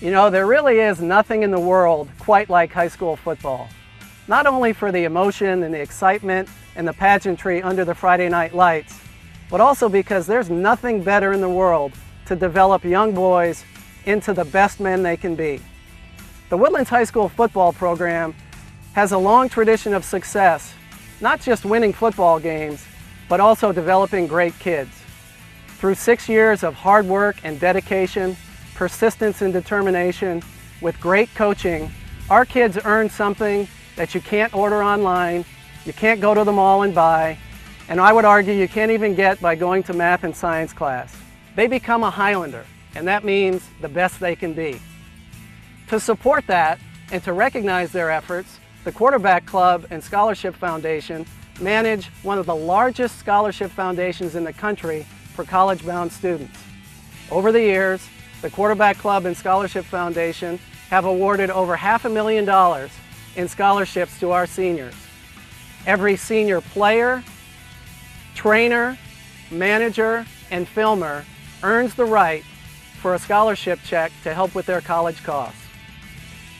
You know, there really is nothing in the world quite like high school football. Not only for the emotion and the excitement and the pageantry under the Friday night lights, but also because there's nothing better in the world to develop young boys into the best men they can be. The Woodlands High School football program has a long tradition of success, not just winning football games, but also developing great kids. Through 6 years of hard work and dedication, persistence and determination, with great coaching, our kids earn something that you can't order online, you can't go to the mall and buy, and I would argue you can't even get by going to math and science class. They become a Highlander, and that means the best they can be. To support that and to recognize their efforts, the Quarterback Club and Scholarship Foundation manage one of the largest scholarship foundations in the country for college-bound students. Over the years, the Quarterback Club and Scholarship Foundation have awarded over $500,000 in scholarships to our seniors. Every senior player, trainer, manager, and filmer earns the right for a scholarship check to help with their college costs.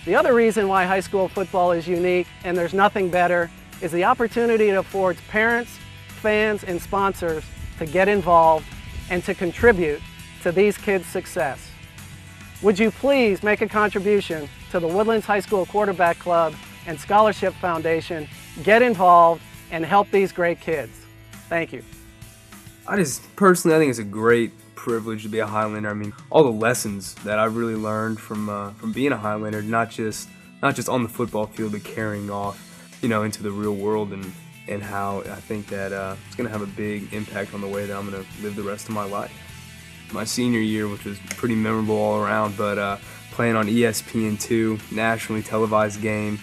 The other reason why high school football is unique, and there's nothing better, is the opportunity it affords parents, fans, and sponsors to get involved and to contribute to these kids' success. Would you please make a contribution to the Woodlands High School Quarterback Club and Scholarship Foundation, get involved, and help these great kids. Thank you. I think it's a great privilege to be a Highlander. I mean, all the lessons that I've really learned from being a Highlander, not just on the football field, but carrying off, into the real world, and how I think that it's going to have a big impact on the way that I'm going to live the rest of my life. My senior year, which was pretty memorable all around, but playing on ESPN2, nationally televised game,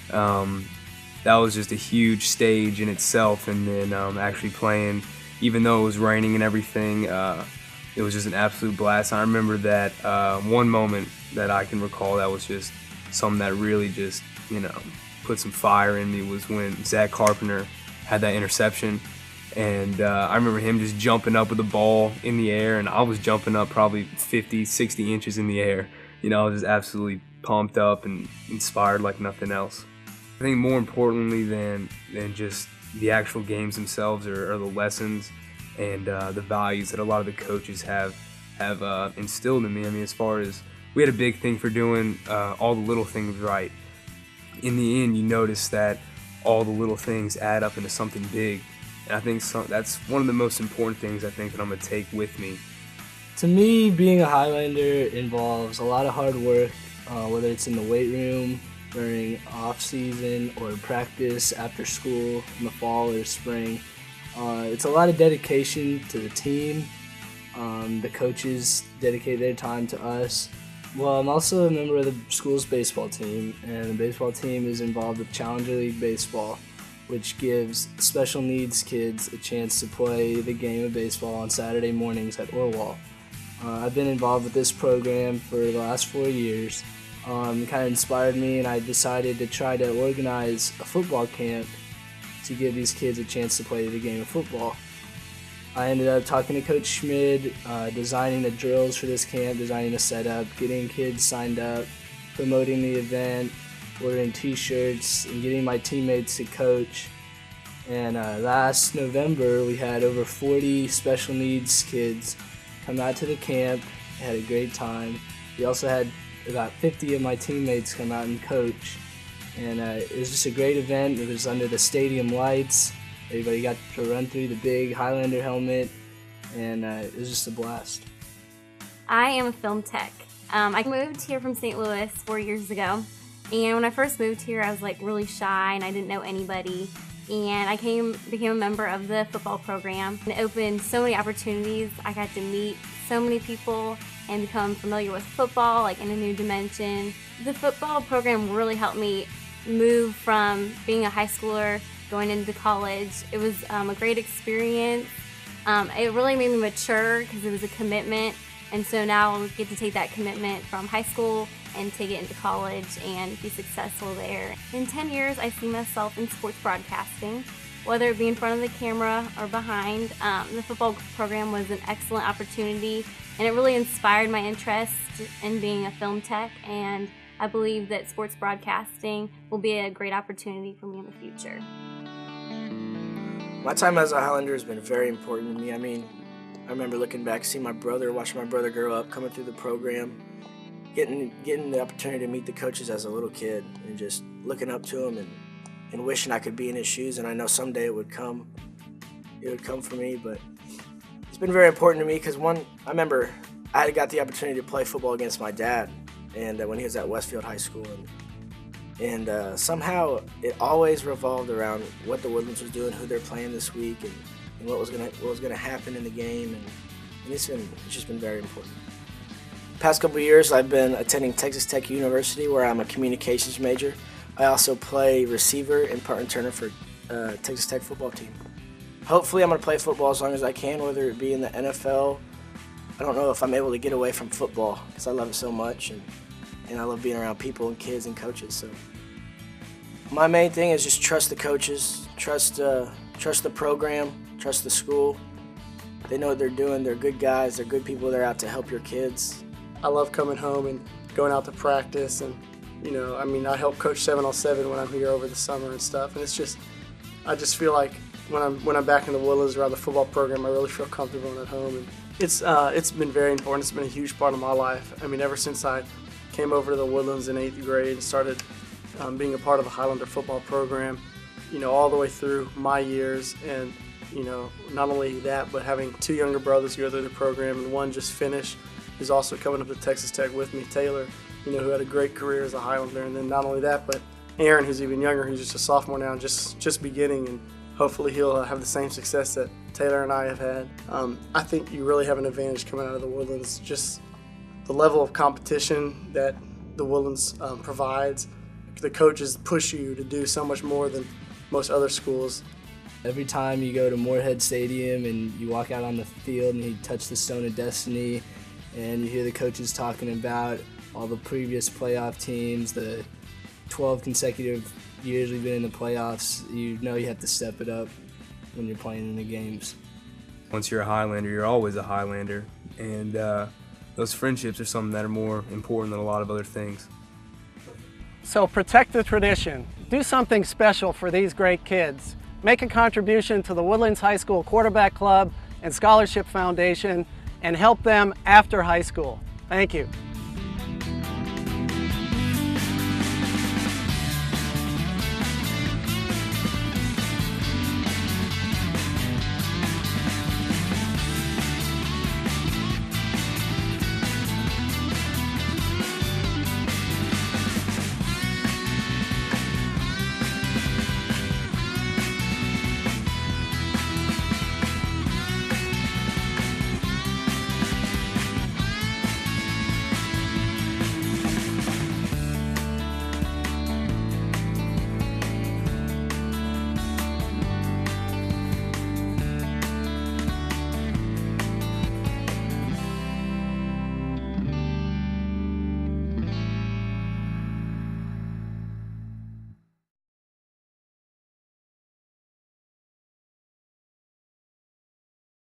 that was just a huge stage in itself, and then actually playing, even though it was raining and everything, it was just an absolute blast. I remember that one moment that I can recall that was just something that really just, put some fire in me, was when Zach Carpenter had that interception. And I remember him just jumping up with the ball in the air, and I was jumping up probably 50, 60 inches in the air. I was just absolutely pumped up and inspired like nothing else. I think more importantly than just the actual games themselves are the lessons and the values that a lot of the coaches have instilled in me. I mean, as far as, we had a big thing for doing all the little things right. In the end, you notice that all the little things add up into something big. And I think that's one of the most important things I think that I'm going to take with me. To me, being a Highlander involves a lot of hard work, whether it's in the weight room, during off-season, or practice after school in the fall or spring. It's a lot of dedication to the team. The coaches dedicate their time to us. Well, I'm also a member of the school's baseball team, and the baseball team is involved with Challenger League Baseball, which gives special needs kids a chance to play the game of baseball on Saturday mornings at Orwell. I've been involved with this program for the last 4 years. It kind of inspired me, and I decided to try to organize a football camp to give these kids a chance to play the game of football. I ended up talking to Coach Schmid, designing the drills for this camp, designing the setup, getting kids signed up, promoting the event, ordering t-shirts, and getting my teammates to coach. And last November, we had over 40 special needs kids come out to the camp. They had a great time. We also had about 50 of my teammates come out and coach. And it was just a great event. It was under the stadium lights. Everybody got to run through the big Highlander helmet, and it was just a blast. I am a film tech. I moved here from St. Louis 4 years ago, and when I first moved here, I was really shy and I didn't know anybody. And I became a member of the football program, and it opened so many opportunities. I got to meet so many people and become familiar with football, in a new dimension. The football program really helped me move from being a high schooler going into college. It was a great experience. It really made me mature because it was a commitment, and so now I'll get to take that commitment from high school and take it into college and be successful there. In 10 years, I see myself in sports broadcasting, whether it be in front of the camera or behind. The football program was an excellent opportunity and it really inspired my interest in being a film tech, and I believe that sports broadcasting will be a great opportunity for me in the future. My time as a Highlander has been very important to me. I mean, I remember looking back, seeing my brother, watching my brother grow up, coming through the program, getting the opportunity to meet the coaches as a little kid, and just looking up to them and wishing I could be in his shoes. And I know someday it would come for me. But it's been very important to me because, one, I remember I had got the opportunity to play football against my dad, and when he was at Westfield High School, and somehow it always revolved around what the Woodlands was doing, who they're playing this week, and what was gonna happen in the game, and it's just been very important. The past couple of years, I've been attending Texas Tech University, where I'm a communications major. I also play receiver and punt returner for Texas Tech football team. Hopefully, I'm gonna play football as long as I can, whether it be in the NFL. I don't know if I'm able to get away from football because I love it so much, and I love being around people and kids and coaches. So my main thing is just trust the coaches, trust the program, trust the school. They know what they're doing. They're good guys. They're good people. They're out to help your kids. I love coming home and going out to practice, and I help coach 7-on-7 when I'm here over the summer and stuff. And I just feel like when I'm back in the Woodlands around the football program, I really feel comfortable and at home. And it's been very important. It's been a huge part of my life. I mean, ever since I came over to the Woodlands in 8th grade and started being a part of the Highlander football program, all the way through my years. And, not only that, but having two younger brothers go through the program, and one just finished, who's also coming up to Texas Tech with me, Taylor, who had a great career as a Highlander. And then not only that, but Aaron, who's even younger, who's just a sophomore now, just beginning, and hopefully he'll have the same success that Taylor and I have had. I think you really have an advantage coming out of the Woodlands. Just the level of competition that the Woodlands provides. The coaches push you to do so much more than most other schools. Every time you go to Moorhead Stadium and you walk out on the field and you touch the Stone of Destiny and you hear the coaches talking about all the previous playoff teams, the 12 consecutive years we've been in the playoffs, you have to step it up when you're playing in the games. Once you're a Highlander, you're always a Highlander, and those friendships are something that are more important than a lot of other things. So protect the tradition. Do something special for these great kids. Make a contribution to the Woodlands High School Quarterback Club and Scholarship Foundation, and help them after high school. Thank you.